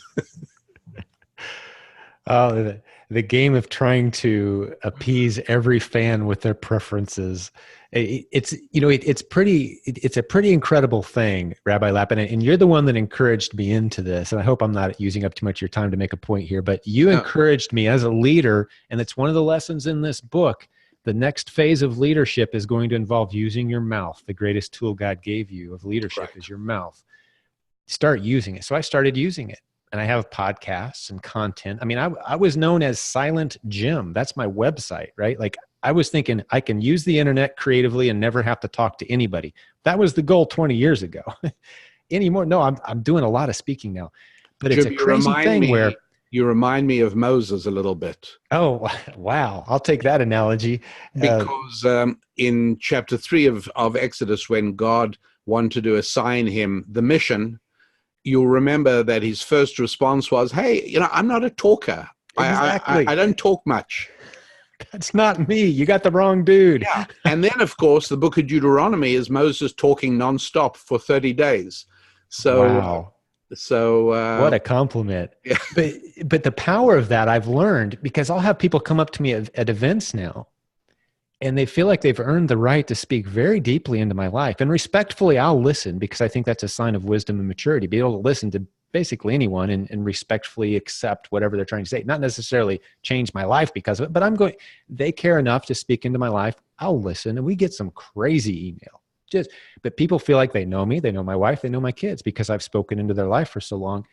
Oh, the game of trying to appease every fan with their preferences. It's a pretty incredible thing, Rabbi Lapin, and you're the one that encouraged me into this. And I hope I'm not using up too much of your time to make a point here, but you encouraged me as a leader, and it's one of the lessons in this book. The next phase of leadership is going to involve using your mouth. The greatest tool God gave you of leadership is your mouth. Start using it. So I started using it. And I have podcasts and content. I mean, I was known as Silent Jim. That's my website, right? Like, I was thinking I can use the internet creatively and never have to talk to anybody. That was the goal 20 years ago. Anymore? No, I'm doing a lot of speaking now. But it's a crazy thing where you remind me of Moses a little bit. Oh, wow. I'll take that analogy. Because in chapter 3 of Exodus, when God wanted to assign him the mission, you'll remember that his first response was, "Hey, I'm not a talker. Exactly. I don't talk much." That's not me. You got the wrong dude. Yeah. And then, of course, the book of Deuteronomy is Moses talking nonstop for 30 days. So, wow. What a compliment. Yeah. But the power of that I've learned, because I'll have people come up to me at events now, and they feel like they've earned the right to speak very deeply into my life. And respectfully, I'll listen, because I think that's a sign of wisdom and maturity, be able to listen to basically anyone and respectfully accept whatever they're trying to say. Not necessarily change my life because of it, but they care enough to speak into my life. I'll listen, and we get some crazy email. But people feel like they know me, they know my wife, they know my kids, because I've spoken into their life for so long.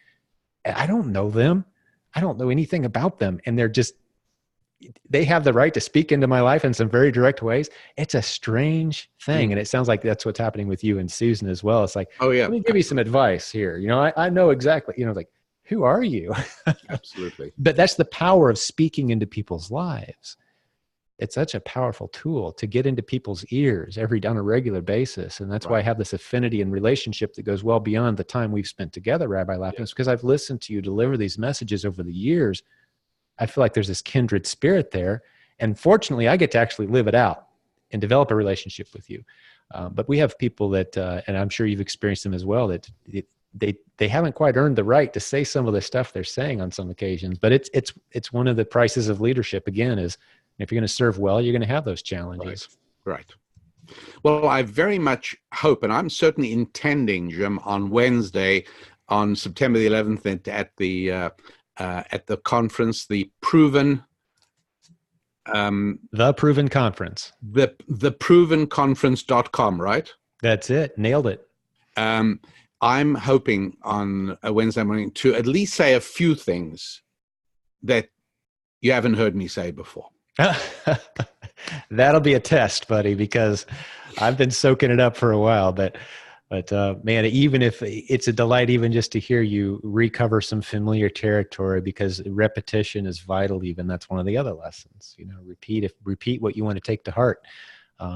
I don't know them. I don't know anything about them. And they have the right to speak into my life in some very direct ways. It's a strange thing. And it sounds like that's what's happening with you and Susan as well. It's like, oh yeah, let me give you some advice here. I know exactly, like, Who are you? Absolutely. But that's the power of speaking into people's lives. It's such a powerful tool to get into people's ears on a regular basis. And that's why I have this affinity and relationship that goes well beyond the time we've spent together, Rabbi Lapin. It's because I've listened to you deliver these messages over the years. I feel like there's this kindred spirit there. And fortunately, I get to actually live it out and develop a relationship with you. But we have people that, and I'm sure you've experienced them as well, that they haven't quite earned the right to say some of the stuff they're saying on some occasions. But it's one of the prices of leadership, again, is if you're going to serve well, you're going to have those challenges. Right. Well, I very much hope, and I'm certainly intending, Jim, on Wednesday, on September the 11th, at the conference, the Proven Conference. The provenconference.com, right? That's it. Nailed it. I'm hoping on a Wednesday morning to at least say a few things that you haven't heard me say before. That'll be a test, buddy, because I've been soaking it up for a while. But man, even if it's a delight, even just to hear you recover some familiar territory, because repetition is vital. Even that's one of the other lessons. Repeat what you want to take to heart.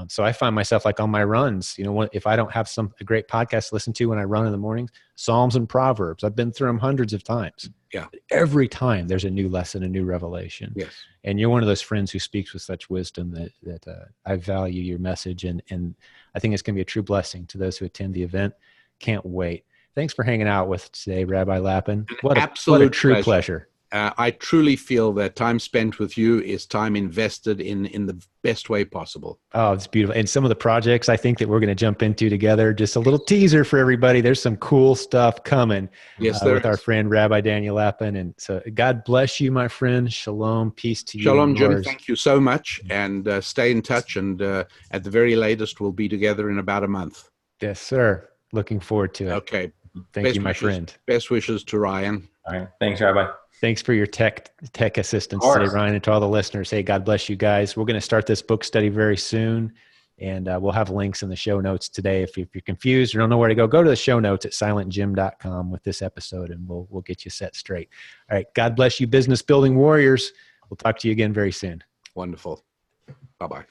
So I find myself like on my runs, if I don't have a great podcast to listen to when I run in the mornings, Psalms and Proverbs, I've been through them hundreds of times. Yeah. Every time there's a new lesson, a new revelation. Yes. And you're one of those friends who speaks with such wisdom that I value your message. And I think it's going to be a true blessing to those who attend the event. Can't wait. Thanks for hanging out with us today, Rabbi Lapin. What a true pleasure. I truly feel that time spent with you is time invested in the best way possible. Oh, it's beautiful. And some of the projects I think that we're going to jump into together, just a little teaser for everybody. There's some cool stuff coming with our friend Rabbi Daniel Lapin. And so God bless you, my friend. Shalom. Peace to you. Shalom, Jim. Thank you so much. And stay in touch. And at the very latest, we'll be together in about a month. Yes, sir. Looking forward to it. Okay. Thank you, my friend. Best wishes to Ryan. All right. Thanks, Rabbi. Thanks for your tech assistance today, Ryan, and to all the listeners. Hey, God bless you guys. We're going to start this book study very soon, and we'll have links in the show notes today. If you're confused or don't know where to go to the show notes at silentjim.com with this episode, and we'll get you set straight. All right. God bless you, business building warriors. We'll talk to you again very soon. Wonderful. Bye-bye.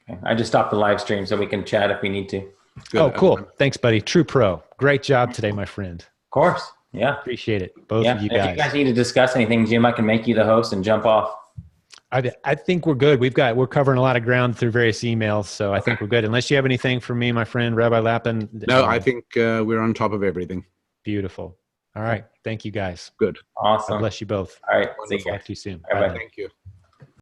Okay. I just stopped the live stream so we can chat if we need to. Good. Oh, cool. Thanks, buddy. True pro. Great job today, my friend. Of course. Yeah. Appreciate it. Both of you guys. If you guys need to discuss anything, Jim, I can make you the host and jump off. I think we're good. We're covering a lot of ground through various emails, so I think we're good. Unless you have anything for me, my friend, Rabbi Lapin. No, I think we're on top of everything. Beautiful. All right. Thank you, guys. Good. Awesome. God bless you both. All right. See you. Talk to you soon. Bye. Thank you.